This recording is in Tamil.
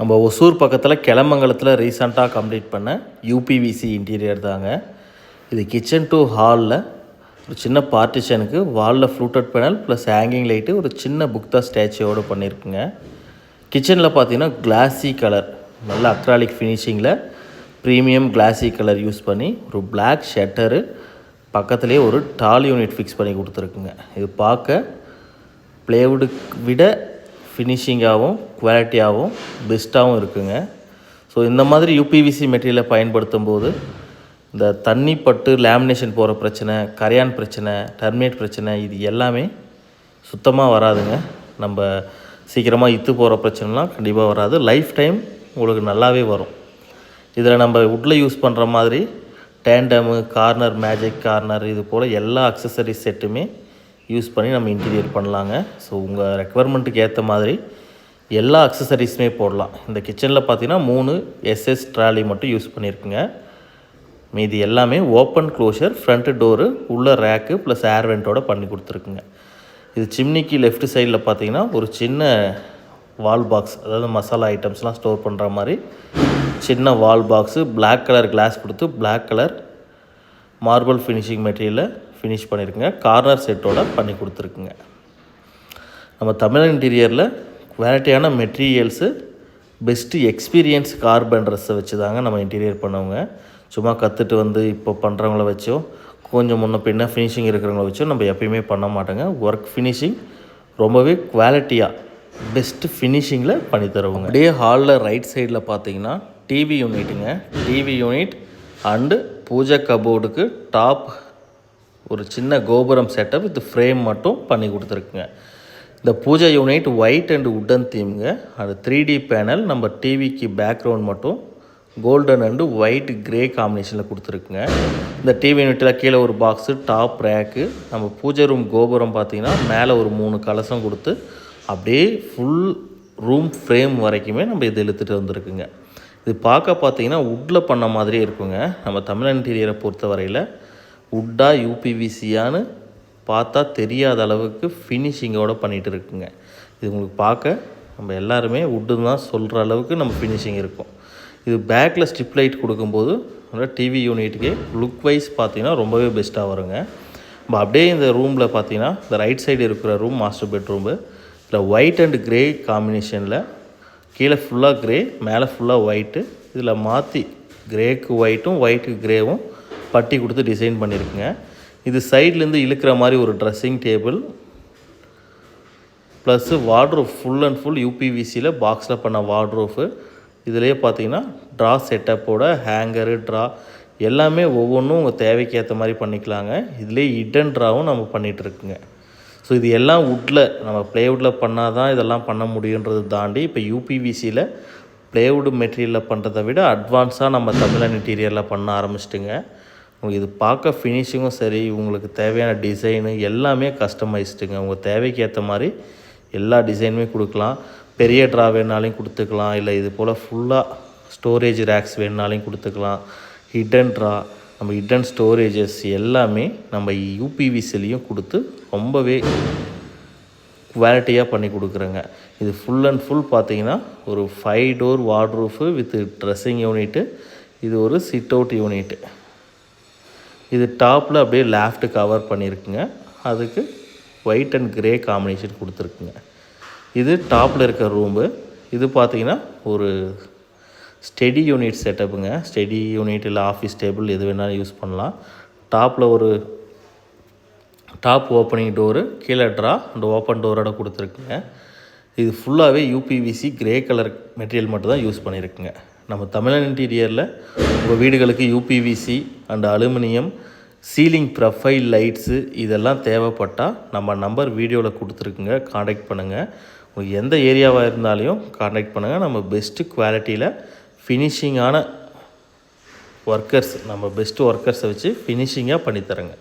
நம்ம ஒசூர் பக்கத்தில் கிளமங்கலத்தில் ரீசெண்டாக கம்ப்ளீட் பண்ண யூபிவிசி இன்டீரியர் தாங்க. இது கிச்சன் டு ஹாலில் ஒரு சின்ன பார்ட்டிஷனுக்கு வாலில் fluted panel plus hanging light ஒரு சின்ன புக்தா ஸ்டாச்சுவோடு பண்ணியிருக்குங்க. கிச்சனில் பார்த்தீங்கன்னா கிளாஸி கலர் நல்ல அக்ராலிக் ஃபினிஷிங்கில் ப்ரீமியம் கிளாஸி கலர் யூஸ் பண்ணி ஒரு பிளாக் ஷட்டரு பக்கத்துலேயே ஒரு டால் யூனிட் ஃபிக்ஸ் பண்ணி கொடுத்துருக்குங்க. இது பார்க்க ப்ளேவுட்டுக்கு விட ஃபினிஷிங்காகவும் குவாலிட்டியாகவும் பெஸ்ட்டாகவும் இருக்குங்க. ஸோ இந்த மாதிரி யூபிவிசி மெட்டீரியலை பயன்படுத்தும் போது இந்த தண்ணி பட்டு லேமினேஷன் போகிற பிரச்சனை, கரையான் பிரச்சனை, டர்மேட் பிரச்சனை இது எல்லாமே சுத்தமாக வராதுங்க. நம்ம சீக்கிரமாக இத்து போகிற பிரச்சனைலாம் கண்டிப்பாக வராது. லைஃப் டைம் உங்களுக்கு நல்லாவே வரும். இதில் நம்ம வுட்டில் யூஸ் பண்ணுற மாதிரி டேண்டமு, கார்னர், மேஜிக் கார்னர் இது போல் எல்லா அக்சசரிஸ் செட்டுமே யூஸ் பண்ணி நம்ம இன்டீரியர் பண்ணலாங்க. ஸோ உங்கள் ரெக்குவயர்மெண்ட்டுக்கு ஏற்ற மாதிரி எல்லா அக்சசரிஸுமே போடலாம். இந்த கிச்சனில் பார்த்தீங்கன்னா 3 SS ட்ராலி மட்டும் யூஸ் பண்ணியிருக்குங்க. மீதி எல்லாமே ஓப்பன் க்ளோஷர், ஃப்ரண்ட்டு டோரு, உள்ள ரேக்கு ப்ளஸ் ஏர் வெண்ட்டோடு பண்ணி கொடுத்துருக்குங்க. இது சிம்னிக்கு லெஃப்ட் சைடில் பார்த்தீங்கன்னா ஒரு சின்ன வால் பாக்ஸ், அதாவது மசாலா ஐட்டம்ஸ்லாம் ஸ்டோர் பண்ணுற மாதிரி சின்ன வால் பாக்ஸு, பிளாக் கலர் கிளாஸ் கொடுத்து பிளாக் கலர் மார்பிள் ஃபினிஷிங் மெட்டீரியலை ஃபினிஷ் பண்ணியிருக்குங்க. கார்னர் செட்டோட பண்ணி கொடுத்துருக்குங்க. நம்ம தமிழ் இன்டீரியரில் குவாலிட்டியான மெட்டீரியல்ஸு, பெஸ்ட்டு எக்ஸ்பீரியன்ஸ் கார்பெண்டர்ஸை வச்சு தாங்க நம்ம இன்டீரியர் பண்ணுவோங்க. சும்மா கற்றுட்டு வந்து இப்போ பண்ணுறவங்கள வச்சோ கொஞ்சம் முன்ன பின்ன ஃபினிஷிங் இருக்கிறவங்கள வச்சோ நம்ம எப்பயுமே பண்ண மாட்டோங்க. ஒர்க் ஃபினிஷிங் ரொம்பவே குவாலிட்டியாக பெஸ்ட்டு ஃபினிஷிங்கில் பண்ணி தருவோங்க. அப்படியே ஹாலில் ரைட் சைடில் பார்த்தீங்கன்னா டிவி யூனிட்டுங்க. டிவி யூனிட் அண்டு பூஜை கபோர்டுக்கு டாப் ஒரு சின்ன கோபுரம் செட்டப் வித் ஃப்ரேம் மட்டும் பண்ணி கொடுத்துருக்குங்க. இந்த பூஜை யூனிட் ஒயிட் அண்ட் உட்டன் தீமுங்க. அது 3D பேனல் நம்ம டிவிக்கு பேக்ரவுண்ட் மட்டும் கோல்டன் அண்டு ஒயிட் கிரே காம்பினேஷனில் கொடுத்துருக்குங்க. இந்த டிவி யூனிட்டில் கீழே ஒரு பாக்ஸு, டாப் ரேக்கு, நம்ம பூஜை ரூம் கோபுரம் பார்த்திங்கன்னா மேலே ஒரு 3 கலசம் கொடுத்து அப்படியே ஃபுல் ரூம் ஃப்ரேம் வரைக்குமே நம்ம இது இழுத்துட்டு வந்துருக்குங்க. இது பார்த்தீங்கன்னா வுட்டில் பண்ண மாதிரியே இருக்குங்க. நம்ம தமிழ் இன்டீரியரை பொறுத்த வரையில் வுட்டா யூபிவிசியான்னு பார்த்தா தெரியாத அளவுக்கு ஃபினிஷிங்கோடு பண்ணிகிட்டு இருக்குங்க. இது உங்களுக்கு பார்க்க நம்ம எல்லாருமே வுட்டுன்னு தான் சொல்கிற அளவுக்கு நம்ம ஃபினிஷிங் இருக்கும். இது பேக்கில் ஸ்ட்ரிப் லைட் கொடுக்கும்போது டிவி யூனிட்டுக்கே லுக் வைஸ் பார்த்திங்கன்னா ரொம்பவே பெஸ்ட்டாக வருங்க. நம்ம அப்படியே இந்த ரூமில் பார்த்திங்கன்னா இந்த ரைட் சைடு இருக்கிற ரூம் மாஸ்டர் பெட்ரூமு. இதில் ஒயிட் அண்ட் கிரே காம்பினேஷனில் கீழே ஃபுல்லாக கிரே, மேலே ஃபுல்லாக ஒயிட்டு, இதில் மாற்றி கிரேக்கு ஒயிட்டும் ஒயிட்டுக்கு கிரேவும் பட்டி கொடுத்து டிசைன் பண்ணியிருக்குங்க. இது சைட்லேருந்து இழுக்கிற மாதிரி ஒரு dressing table plus wardrobe, full and full யூபிவிசியில் பாக்ஸில் பண்ண வார்ட்ரோஃபு. இதிலே பார்த்தீங்கன்னா ட்ரா செட்டப்போட ஹேங்கரு, ட்ரா எல்லாமே ஒவ்வொன்றும் உங்கள் தேவைக்கு ஏற்ற மாதிரி பண்ணிக்கலாங்க. இதிலே ஹிடன் ட்ராவும் நம்ம பண்ணிகிட்ருக்குங்க. ஸோ இது எல்லாம் வுட்டில் நம்ம ப்ளேவுட்டில் பண்ணால் தான் இதெல்லாம் பண்ண முடியுன்றதை தாண்டி இப்போ யூபிவிசியில் ப்ளேவுட் மெட்டீரியலில் பண்ணுறதை விட அட்வான்ஸாக நம்ம தமிழன் இன்டீரியரில் பண்ண ஆரம்பிச்சிட்டுங்க. உங்களுக்கு இது பார்க்க ஃபினிஷிங்கும் சரி, உங்களுக்கு தேவையான டிசைனு எல்லாமே கஸ்டமைஸ்டுங்க. உங்கள் தேவைக்கு ஏற்ற மாதிரி எல்லா டிசைனுமே கொடுக்கலாம். பெரிய ட்ரா வேணுனாலையும் கொடுத்துக்கலாம், இல்லை இது போல் ஃபுல்லாக ஸ்டோரேஜ் ரேக்ஸ் வேணுனாலையும் கொடுத்துக்கலாம். ஹிடன் ட்ரா, நம்ம ஹிடன் ஸ்டோரேஜஸ் எல்லாமே நம்ம யூபிவிசிலையும் கொடுத்து ரொம்பவே குவாலிட்டியாக பண்ணி கொடுக்குறேங்க. இது ஃபுல் அண்ட் ஃபுல் பார்த்தீங்கன்னா ஒரு 5 டோர் வார்ட்ரூஃபு வித் ட்ரெஸ்ஸிங் யூனிட்டு. இது ஒரு சிட் அவுட் யூனிட்டு. இது டாப்பில் அப்படியே லேஃப்ட் கவர் பண்ணியிருக்குங்க. அதுக்கு ஒயிட் அண்ட் கிரே காம்பினேஷன் கொடுத்துருக்குங்க. இது டாப்பில் இருக்க ரூம்பு. இது பார்த்திங்கன்னா ஒரு ஸ்டெடி யூனிட் செட்டப்புங்க. ஸ்டெடி யூனிட் இல்லை ஆஃபீஸ் டேபிள் எது வேணாலும் யூஸ் பண்ணலாம். டாப்பில் ஒரு டாப் ஓப்பனிங் டோரு, கீழே ட்ரா அந்த ஓப்பன் டோரோட கொடுத்துருக்குங்க. இது ஃபுல்லாகவே யூபிவிசி கிரே கலர் மெட்டீரியல் மட்டும் தான் யூஸ் பண்ணியிருக்குங்க. நம்ம தமிழன் இன்டீரியரில் உங்கள் வீடுகளுக்கு UPVC and aluminium ceiling profile lights இதெல்லாம் தேவைப்பட்டால் நம்ம நம்பர் வீடியோவில் கொடுத்துருக்குங்க. காண்டாக்ட் பண்ணுங்கள். உங்களுக்கு எந்த ஏரியாவாக இருந்தாலையும் காண்டாக்ட் பண்ணுங்கள். நம்ம பெஸ்ட்டு குவாலிட்டியில் ஃபினிஷிங்கான ஒர்க்கர்ஸ், நம்ம பெஸ்ட்டு ஒர்க்கர்ஸை வச்சு ஃபினிஷிங்காக பண்ணித்தரேங்க.